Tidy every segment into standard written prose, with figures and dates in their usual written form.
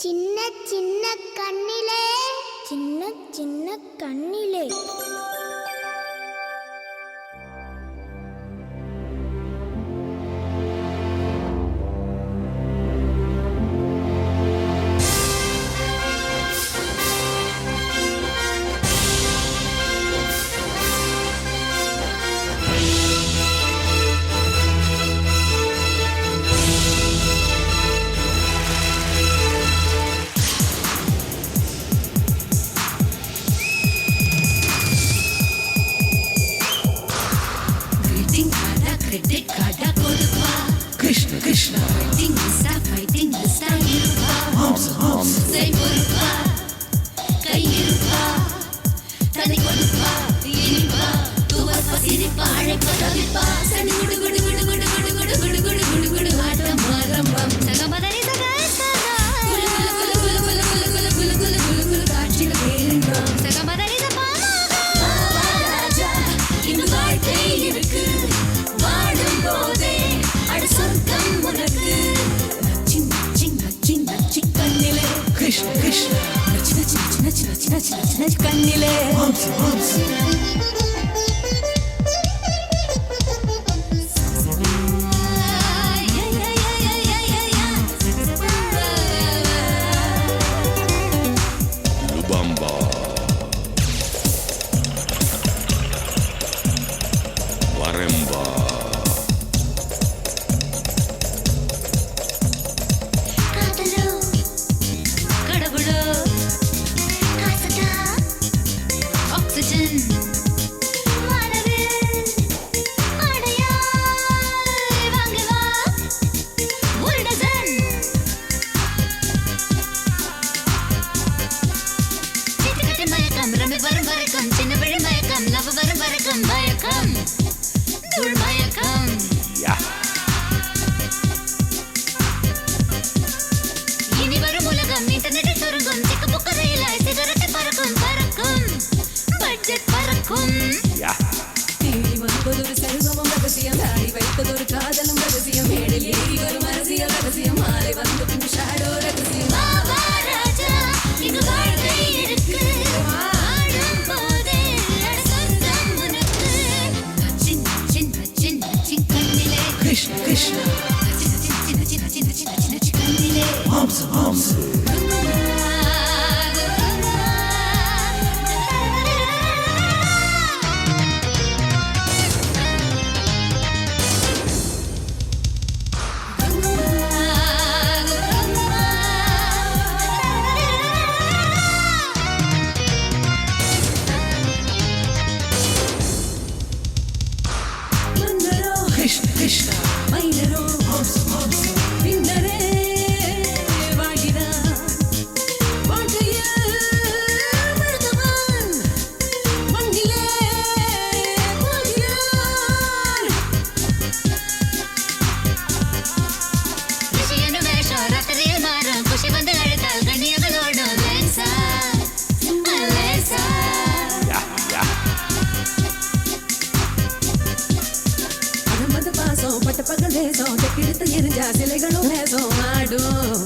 சின்ன சின்ன கண்ணிலே சின்ன சின்ன கண்ணிலே Credit card கொடுப்பா Krishna Krishna fighting the star இருப்பா செய் பொறுப்பா கை இருப்பா தனி கொடுப்பா இனிப்பா துவப்பா சிரிப்பா அழைப்பா தவிப்பா சனி குடு குடு குடு குடு குடு குடு குடு குடு குடு குடு ஆட்டம் ஆரம்பம் சகமதனி சகசகா குலு குலு குலு குலு குலு குலு குலு குலு குலு குலு காட்சிகள் பேரின்பம் சகமதனி சபாமா ராஜா இந்த வாழ்க்கை இருக்கு வாழும் போதே அட சொர்க்கம் உனக்கு சின்ன சின்ன சின்ன சிக்கண்ணிலே கிருஷ்ண கிருஷ்ண சின்ன சின்ன சின்ன சின்ன சின்ன சின்ன கண்ணிலே லுபம்பா வரம்பா காதலோ கடவுளோ காசதா ஆக்சிஜன் வானவில் அடையாய் வாங்க வா ஒரு டசன் சிட்டுக்கட்டு மயக்கம் ரமி வரும் வரைக்கும் சின்ன விழி மயக்கம் லவ் வரும் வரைக்கும் மயக்கம் தூள் மயக்கம் யா இனி வரும் உலகம் இன்டர்நெட்டில் சுருங்கும் சிக்கு புக்கு ரயிலாய் சிகரெட்டு பறக்கும் பறக்கும் பட்ஜெட் பறக்கும் யா தேடி வருவதொரு செல்வமும் ரகசியம் தாடி வைப்பதொரு காதலும் ரகசியம் மேடில் ஏறி வரும் அரசியல் ரகசியம் மாலை வந்து பின் ஷாடோ ரகசியம் பாபா ராஜா இங்கு வாழ்க்கை இருக்கு வாழும் போதே அட சொந்தம் உனக்கு சின்ன சின்ன சின்ன சிக்கண்ணிலே கிருஷ்ண கிருஷ்ண சின்ன சின்ன சின்ன சின்ன சின்ன சின்ன சிக்கண்ணிலே மாம்ச மாம்ச மன்னரோ கிருஷ்ண கிருஷ்ண மைனரோ மாம்ச மாம்ச பின்னரே வாழ்கிறான் வாழ்க்கையில் மருத்துவன் மண்ணிலே வாழ்கிறான் ரிஷியனு வேஷம் ராத்திரியில் மாறும் குஷி வந்து அழுத்தால் கண்ணியங்களோடும் லேசா லேசா யா யா அகமது பாசம் பட்ட பகல் தேசம் தெக்கிடுத்து எரிஞ்சா சிலைகளும் நேசம் ஆடும்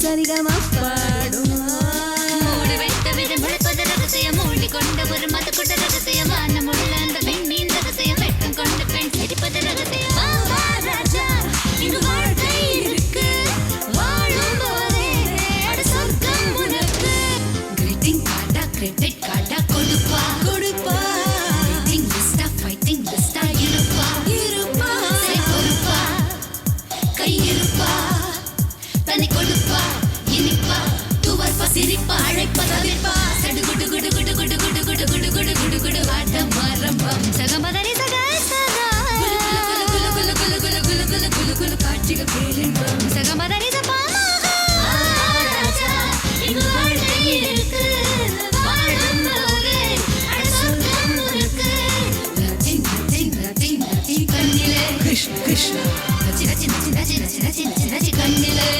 சரிகமா பாடும் மூடி வைத்த விதம் முளைப்பது ரகசியம் மூடி கொண்ட ஒரு மது கொண்ட ரகசியம் வானமுள்ள அந்த பெண்ணின் ரகசியம் வெட்கம் கொண்டு பெண் சிரிப்பது ரகசியம் பாபா ராஜா இங்கு வாழ்க்கை இருக்கு வாழும் போதே அட சொர்க்கம் உனக்கு கிரீட்டிங் கார்டா கிரெடிட் கார்டா கொடுப்பா கொடுப்பா fighting the star இருப்பா இருப்பா செய் பொறுப்பா கை இருப்பா தனி கொடுப்பா இனிப்பா துவர்ப்பா சிரிப்பா அழைப்பா தவிர்ப்பா சடு குடு குடு குடு குடு குடு குடு குடு குடு குடு குடு ஆட்டம் ஆரம்பம் சகமதனி சகசகா குலு குலு குலு குலு குலு குலு குலு குலு குலு காட்சிகள் பேரின்பம் சகமதனி சபாமா ராஜா இங்கு வாழ்க்கை இருக்கு வாழும் போதே அட சொர்க்கம் உனக்கு சின்ன சின்ன சின்ன சின்ன கண்ணிலே கிருஷ்ண கிருஷ்ண சின்ன சின்ன சின்ன சின்ன சின்ன சின்ன சின்ன கண்ணிலே